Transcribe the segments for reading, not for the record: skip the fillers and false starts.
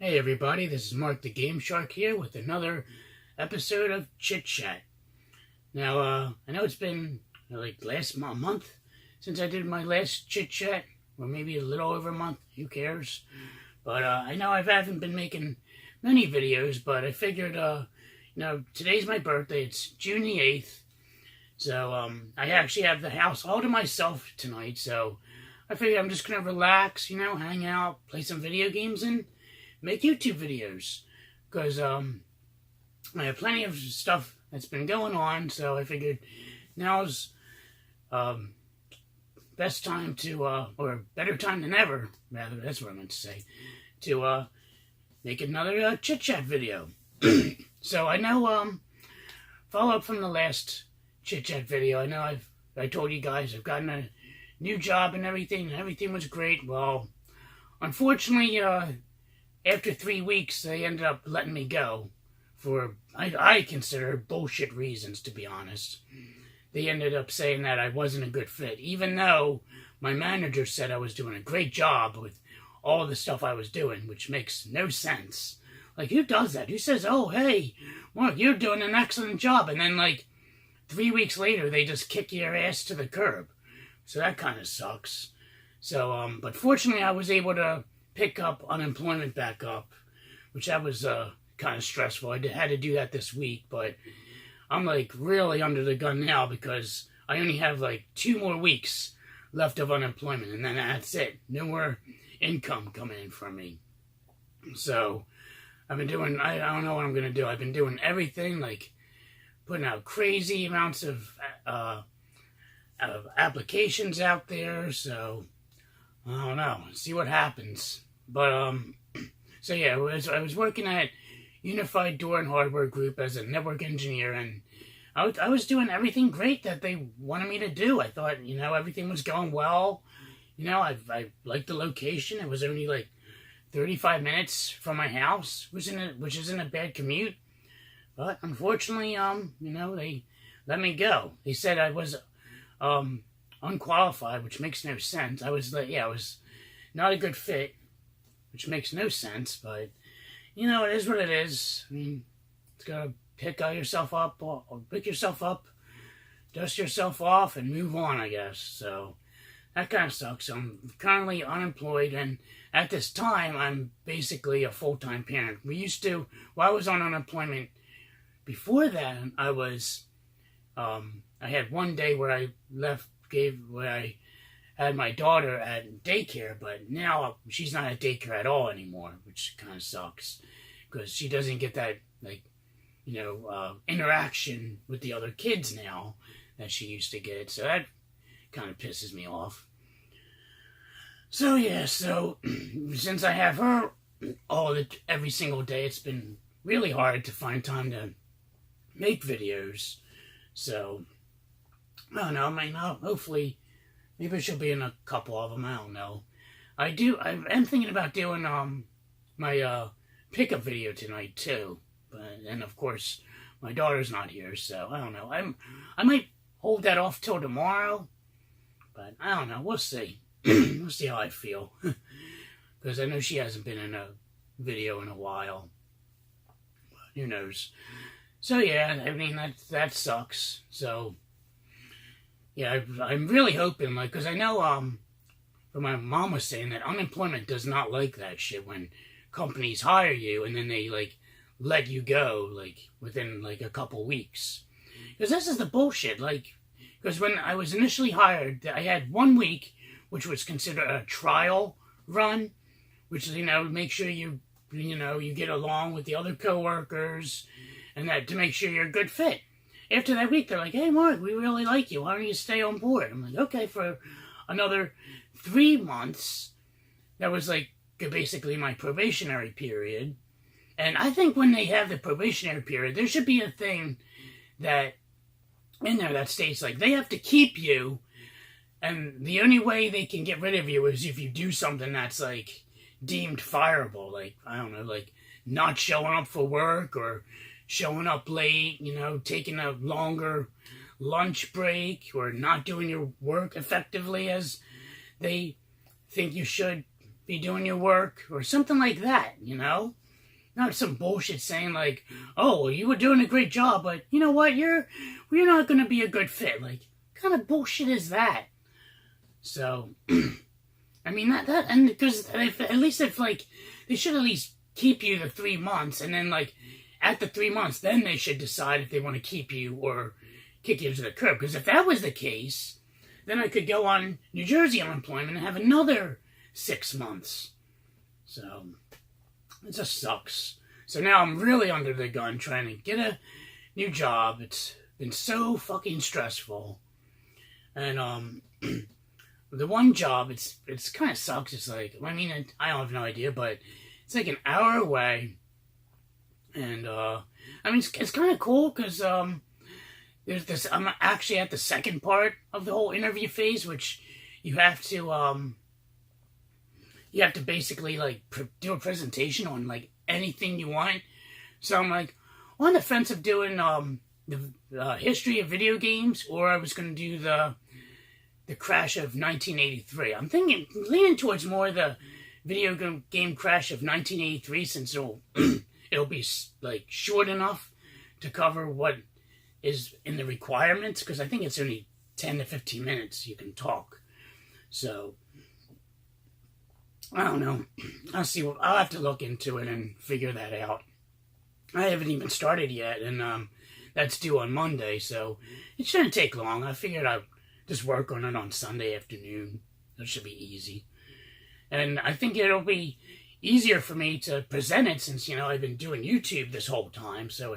Hey everybody, this is Mark the Game Shark here with another episode of Chit Chat. Now, I know it's been like last month since I did my last Chit Chat, or maybe a little over a month, who cares? But I know I haven't been making many videos, but I figured, today's my birthday, it's June the 8th, so I actually have the house all to myself tonight, so I figured I'm just going to relax, hang out, play some video games, and make YouTube videos, because I have plenty of stuff that's been going on, so I figured now's best time to, or better time than ever, rather, that's what I meant to say, to make another Chit Chat video. So I know, follow up from the last Chit Chat video, I know I told you guys I've gotten a new job and everything was great. Well, unfortunately, after 3 weeks, they ended up letting me go for, I consider, bullshit reasons, to be honest. They ended up saying that I wasn't a good fit, even though my manager said I was doing a great job with all the stuff I was doing, which makes no sense. Like, who does that? Who says, oh, hey, Mark, you're doing an excellent job, and then, 3 weeks later, they just kick your ass to the curb. So that kind of sucks. So, but fortunately, I was able to pick up unemployment back up, which that was kind of stressful. I had to do that this week, but I'm really under the gun now because I only have 2 more weeks left of unemployment, and then that's it. No more income coming in from me. So I've been doing, I don't know what I'm going to do. I've been doing everything, putting out crazy amounts of applications out there, so I don't know. See what happens. But so yeah, I was working at Unified Door and Hardware Group as a network engineer, and I was doing everything great that they wanted me to do. I thought, everything was going well. I liked the location. It was only 35 minutes from my house, which isn't a bad commute. But unfortunately, they let me go. They said I was unqualified, which makes no sense. I was not a good fit, which makes no sense, but it is what it is. I mean, it's gotta pick yourself up, dust yourself off, and move on, I guess. So that kind of sucks. I'm currently unemployed, and at this time, I'm basically a full-time parent. I was on unemployment. Before that, I had one day where I where I had my daughter at daycare, but now she's not at daycare at all anymore, which kind of sucks, because she doesn't get that, interaction with the other kids now that she used to get, so that kind of pisses me off. So yeah, since I have her every single day, it's been really hard to find time to make videos, so I don't know, hopefully, maybe she'll be in a couple of them, I don't know. I am thinking about doing, my, pickup video tonight, too. And of course, my daughter's not here, so I don't know. I might hold that off till tomorrow, but I don't know, we'll see. We'll see how I feel. Because I know she hasn't been in a video in a while. But who knows. So yeah, I mean, that sucks, so yeah, I'm really hoping, because I know, my mom was saying that unemployment does not like that shit when companies hire you and then they, let you go, within, a couple weeks. Because this is the bullshit, because when I was initially hired, I had 1 week, which was considered a trial run, which is, make sure you get along with the other coworkers, and that to make sure you're a good fit. After that week, they're like, hey, Mark, we really like you. Why don't you stay on board? I'm like, okay, for another 3 months. That was, basically my probationary period. And I think when they have the probationary period, there should be a thing that in there that states, they have to keep you, and the only way they can get rid of you is if you do something that's, deemed fireable. I don't know, not showing up for work, or showing up late, taking a longer lunch break, or not doing your work effectively as they think you should be doing your work, or something like that, not some bullshit saying like, "Oh, well, you were doing a great job, but you know what? You're not going to be a good fit." Like, what kind of bullshit is that? So, I mean and because at least if like they should at least keep you the 3 months, and then like at the 3 months, then they should decide if they want to keep you or kick you to the curb. Because if that was the case, then I could go on New Jersey unemployment and have another 6 months. So it just sucks. So now I'm really under the gun trying to get a new job. It's been so fucking stressful. And the one job, it's kind of sucks. It's like, I mean, I don't have no idea, but it's like an hour away. And I mean, it's kind of cool because there's this. I'm actually at the second part of the whole interview phase, which you have to basically like do a presentation on like anything you want. So I'm like on the fence of doing the history of video games, or I was going to do the crash of 1983. I'm leaning towards more the video game crash of 1983, since it'll be like short enough to cover what is in the requirements, because I think it's only 10 to 15 minutes you can talk. So I don't know. I'll have to look into it and figure that out. I haven't even started yet, and that's due on Monday, so it shouldn't take long. I figured I'd just work on it on Sunday afternoon. It should be easy. And I think it'll be easier for me to present it since, I've been doing YouTube this whole time, so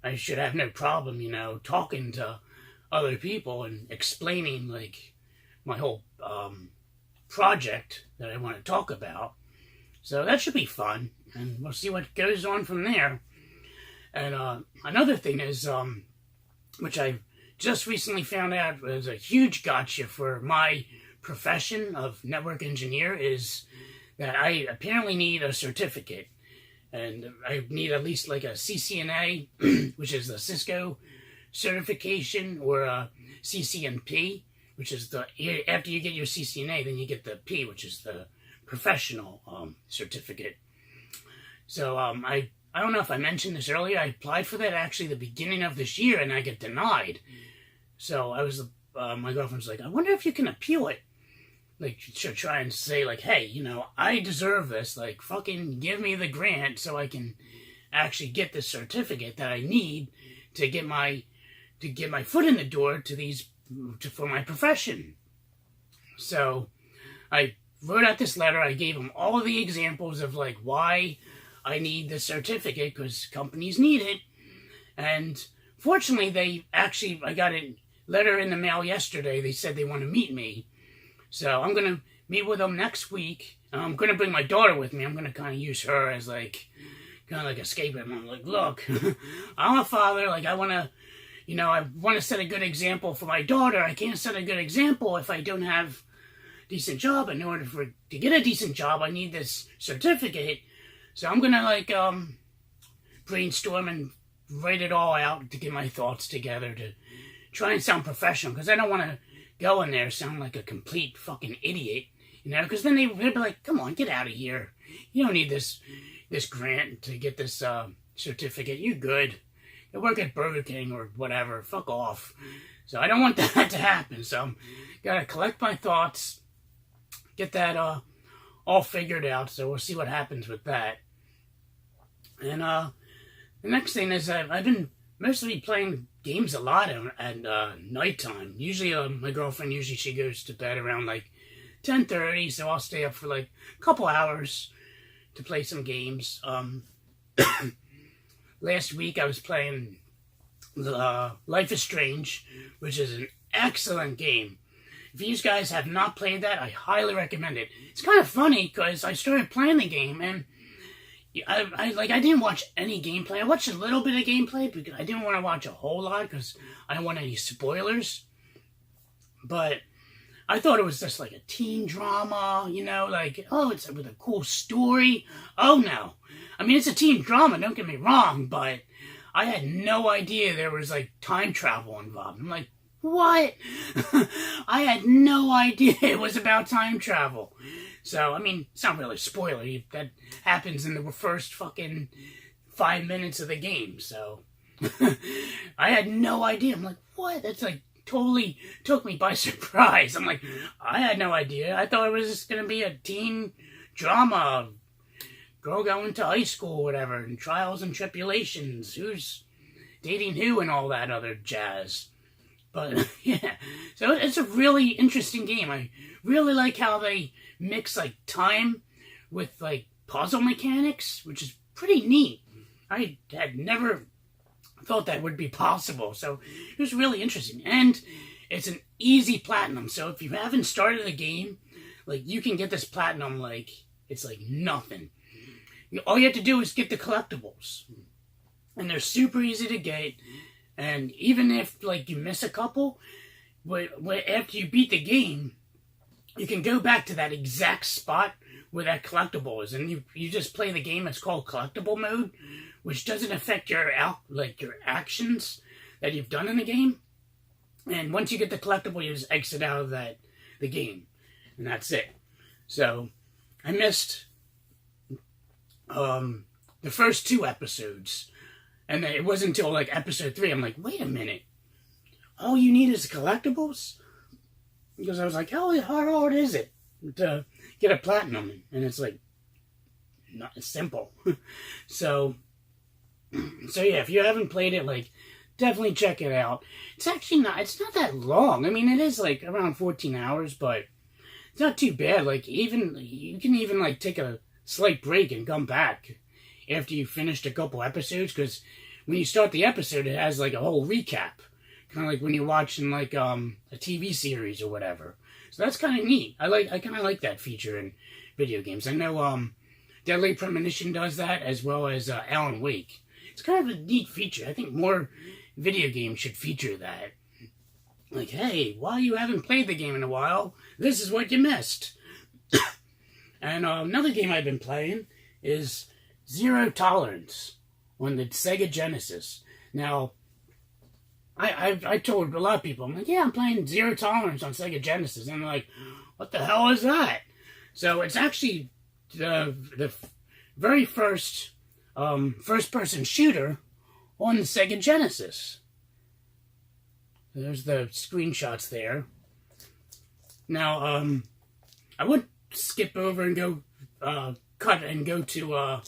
I should have no problem, talking to other people and explaining, like, my whole project that I want to talk about. So that should be fun, and we'll see what goes on from there. And another thing is, which I just recently found out was a huge gotcha for my profession of network engineer, is that I apparently need a certificate. And I need at least like a CCNA, which is the Cisco certification, or a CCNP, which is after you get your CCNA, then you get the P, which is the professional certificate. So I don't know if I mentioned this earlier. I applied for that actually the beginning of this year, and I get denied. So my girlfriend's like, I wonder if you can appeal it. Like, she'll try and say, like, hey, I deserve this. Like, fucking give me the grant so I can actually get the certificate that I need to get my foot in the door for my profession. So I wrote out this letter. I gave them all the examples of, like, why I need the certificate, because companies need it. And fortunately, I got a letter in the mail yesterday. They said they want to meet me. So I'm going to meet with them next week. I'm going to bring my daughter with me. I'm going to kind of use her as like, kind of like a scapegoat. I'm like, look, I'm a father. Like, I want to set a good example for my daughter. I can't set a good example if I don't have a decent job. In order to get a decent job, I need this certificate. So I'm going to like brainstorm and write it all out to get my thoughts together to try and sound professional, because I don't want to go in there sound like a complete fucking idiot, because then they'd be like, come on, get out of here. You don't need this grant to get this certificate. You good. You work at Burger King or whatever. Fuck off. So I don't want that to happen. So I'm gotta collect my thoughts, get that all figured out. So we'll see what happens with that. And the next thing is I've been mostly playing games a lot at nighttime. Usually my girlfriend, she goes to bed around like 10:30, so I'll stay up for like a couple hours to play some games. Last week I was playing Life is Strange, which is an excellent game. If you guys have not played that, I highly recommend it. It's kind of funny because I started playing the game and I didn't watch any gameplay. I watched a little bit of gameplay because I didn't want to watch a whole lot because I don't want any spoilers. But I thought it was just like a teen drama, it's with a cool story. Oh no. I mean, it's a teen drama, don't get me wrong, but I had no idea there was like time travel involved. I'm like, what? I had no idea it was about time travel. So, I mean, it's not really a spoiler. That happens in the first fucking 5 minutes of the game, so. I had no idea. I'm like, what? That's like totally took me by surprise. I'm like, I had no idea. I thought it was just going to be a teen drama. Girl going to high school or whatever, and trials and tribulations. Who's dating who and all that other jazz. But, yeah. So it's a really interesting game. I really like how they mix, like, time with, like, puzzle mechanics, which is pretty neat. I had never thought that would be possible, so it was really interesting. And it's an easy platinum, so if you haven't started the game, like, you can get this platinum, like, it's like nothing. All you have to do is get the collectibles, and they're super easy to get. And even if, like, you miss a couple, after you beat the game, you can go back to that exact spot where that collectible is, and you just play the game. It's called collectible mode, which doesn't affect your actions that you've done in the game. And once you get the collectible, you just exit out of the game, and that's it. So I missed the first 2 episodes, and it wasn't until like episode 3 I'm like, wait a minute, all you need is collectibles? Because I was like, how hard is it to get a platinum? And it's like, not simple. So yeah, if you haven't played it, like, definitely check it out. It's not that long. I mean, it is like around 14 hours, but it's not too bad. Like, you can even like take a slight break and come back after you finished a couple episodes, because when you start the episode, it has like a whole recap, kind of like when you're watching like a TV series or whatever. So that's kind of neat. I kind of like that feature in video games. I know Deadly Premonition does that, as well as Alan Wake. It's kind of a neat feature. I think more video games should feature that. Like, hey, while you haven't played the game in a while, this is what you missed. And another game I've been playing is Zero Tolerance on the Sega Genesis. Now, I told a lot of people, I'm like, yeah, I'm playing Zero Tolerance on Sega Genesis. And they're like, what the hell is that? So it's actually the very first first-person shooter on the Sega Genesis. There's the screenshots there. Now, I would skip over and go cut and go to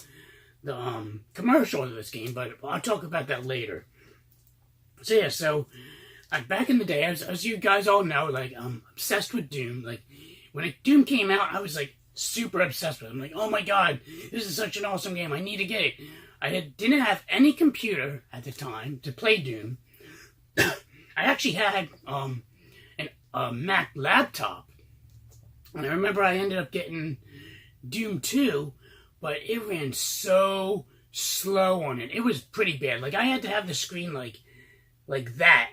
the commercial of this game, but I'll talk about that later. So yeah, back in the day, as you guys all know, like, I'm obsessed with Doom. Like, when Doom came out, I was like super obsessed with it. I'm like, oh my god, this is such an awesome game. I need to get it. I didn't have any computer at the time to play Doom. I actually had a Mac laptop, and I remember I ended up getting Doom 2, but it ran so slow on it. It was pretty bad. Like, I had to have the screen like that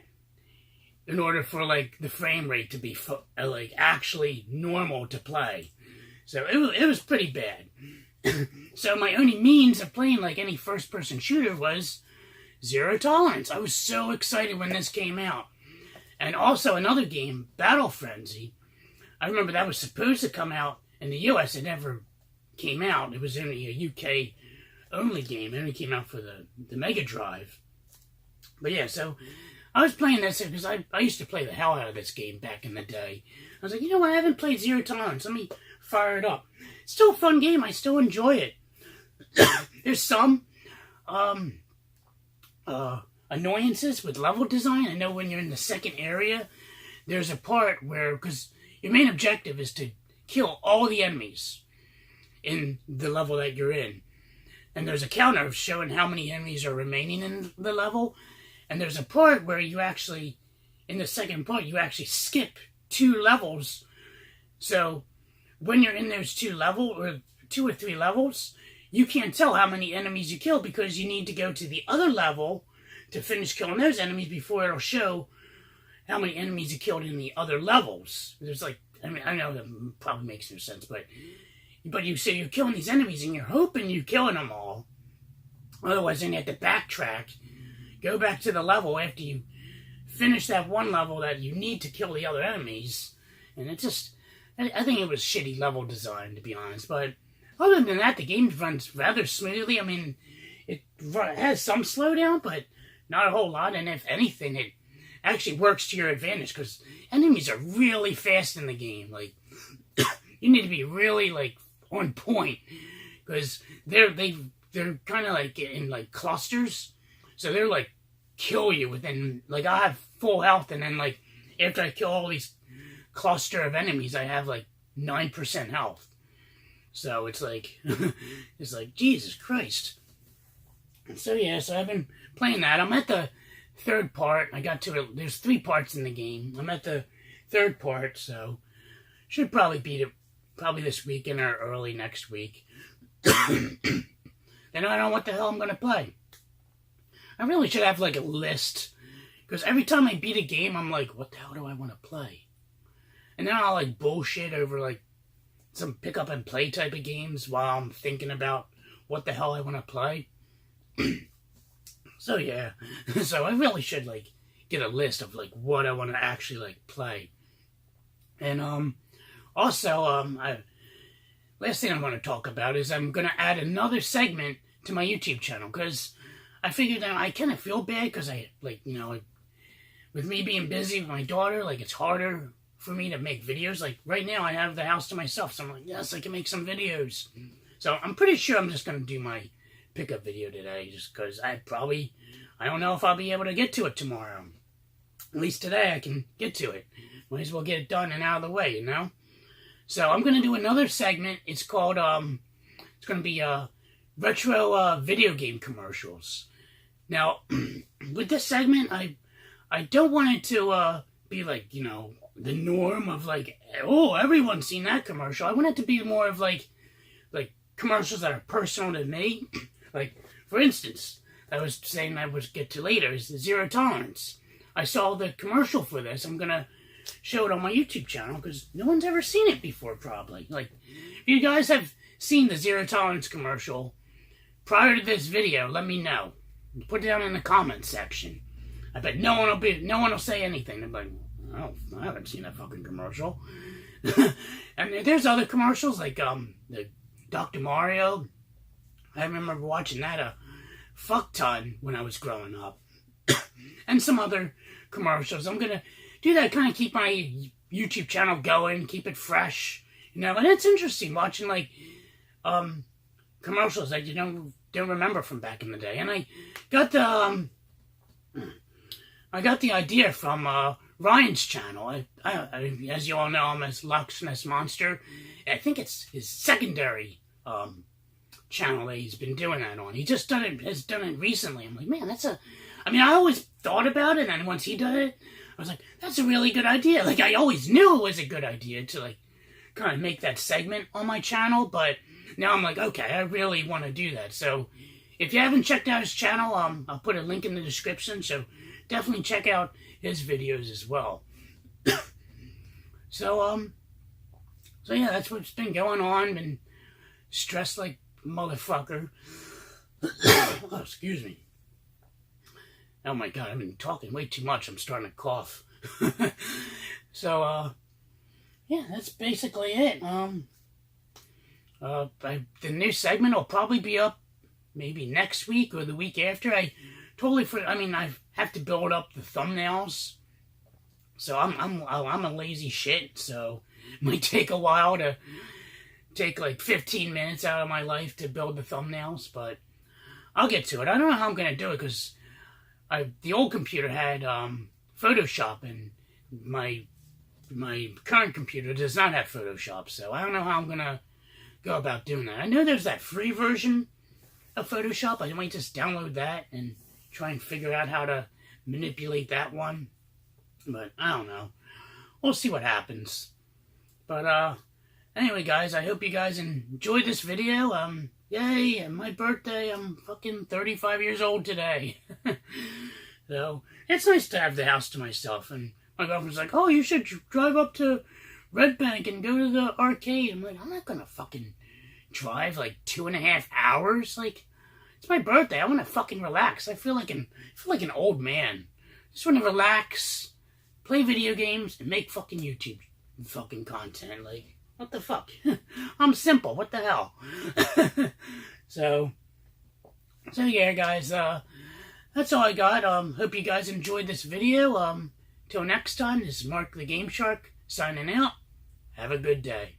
in order for like the frame rate to be like actually normal to play. So it was pretty bad. So my only means of playing like any first-person shooter was Zero Tolerance. I was so excited when this came out. And also another game, Battle Frenzy. I remember that was supposed to come out in the US. It never came out. It was only a UK only game. It only came out for the Mega Drive. But yeah, so I was playing this because I used to play the hell out of this game back in the day. I was like, you know what, I haven't played Zero Tolerance. Let me fire it up. It's still a fun game. I still enjoy it. There's some annoyances with level design. I know when you're in the second area, there's a part where, because your main objective is to kill all the enemies in the level that you're in. And there's a counter showing how many enemies are remaining in the level. And there's a part where you actually, in the second part, you actually skip 2 levels. So when you're in those 2 or 3 levels, you can't tell how many enemies you kill, because you need to go to the other level to finish killing those enemies before it'll show how many enemies you killed in the other levels. There's like, I mean, I know that probably makes no sense, but you're killing these enemies and you're hoping you're killing them all. Otherwise, then you have to backtrack, go back to the level after you finish that one level that you need to kill the other enemies. And that's I think it was shitty level design, to be honest. But other than that, the game runs rather smoothly. I mean, it has some slowdown, but not a whole lot. And if anything, it actually works to your advantage because enemies are really fast in the game. Like, you need to be really like on point because they're kind of like in like clusters, so they're like kill you within like I have full health, and then like after I kill all these cluster of enemies, I have like 9% health. So it's like it's like Jesus Christ. So yeah, so I've been playing that. I'm at the third part. I got to it. There's 3 parts in the game. I'm at the third part, so should probably beat it probably this weekend or early next week. Then I don't know what the hell I'm gonna play. I really should have like a list, because every time I beat a game, I'm like, what the hell do I want to play? And then I'll like bullshit over like some pick up and play type of games while I'm thinking about what the hell I want to play. So yeah, so I really should like get a list of like what I want to actually like play. And also last thing I want to talk about is I'm gonna add another segment to my YouTube channel, because I figured that I kind of feel bad because I like, you know, with me being busy with my daughter, like it's harder for me to make videos. Like right now I have the house to myself, so I'm like, yes, I can make some videos. So I'm pretty sure I'm just gonna do my pickup video today, just because I don't know if I'll be able to get to it tomorrow. At least today I can get to it. Might as well get it done and out of the way, you know? So I'm gonna do another segment. It's called it's gonna be retro video game commercials. Now with this segment, I don't want it to be like, you know, the norm of like, oh, everyone's seen that commercial. I want it to be more of like commercials that are personal to me. Like, for instance, I was saying I would get to later is the Zero Tolerance. I saw the commercial for this. I'm gonna show it on my YouTube channel because no one's ever seen it before, probably. Like, if you guys have seen the Zero Tolerance commercial prior to this video, let me know. Put it down in the comments section. I bet no one will say anything. They're like, oh, I haven't seen that fucking commercial. And there's other commercials like the Dr. Mario. I remember watching that a fuck ton when I was growing up. And some other commercials. I'm gonna do that, kind of keep my YouTube channel going, keep it fresh, you know. And it's interesting watching like commercials that you don't remember from back in the day. And I got the idea from Ryan's channel. I, as you all know, I'm a Loch Ness Monster. I think it's his secondary channel that he's been doing that on. He just has done it recently. I'm like, man, I always thought about it, and once he did it, I was like, that's a really good idea. Like, I always knew it was a good idea to like kind of make that segment on my channel, but now I'm like, okay, I really want to do that. So if you haven't checked out his channel, I'll put a link in the description, so definitely check out his videos as well. So yeah, that's what's been going on. Been stressed like motherfucker. Oh, excuse me. Oh my god, I've been talking way too much. I'm starting to cough. So yeah, that's basically it. The new segment will probably be up maybe next week or the week after. I have to build up the thumbnails. So I'm a lazy shit, so it might take a while to take like 15 minutes out of my life to build the thumbnails, but I'll get to it. I don't know how I'm gonna do it because the old computer had Photoshop, and my current computer does not have Photoshop, so I don't know how I'm gonna go about doing that. I know there's that free version of Photoshop. I might just download that and try and figure out how to manipulate that one. But I don't know. We'll see what happens. But anyway, guys, I hope you guys enjoyed this video. Yay, my birthday. I'm fucking 35 years old today. So it's nice to have the house to myself. And my girlfriend's like, oh, you should drive up to Red Bank and go to the arcade. I'm like, I'm not gonna fucking drive like 2.5 hours. Like, it's my birthday. I want to fucking relax. I feel like an old man. Just want to relax, play video games, and make fucking YouTube fucking content. Like, what the fuck? I'm simple. What the hell? So yeah, guys. That's all I got. Hope you guys enjoyed this video. Till next time, this is Mark the Game Shark signing out. Have a good day.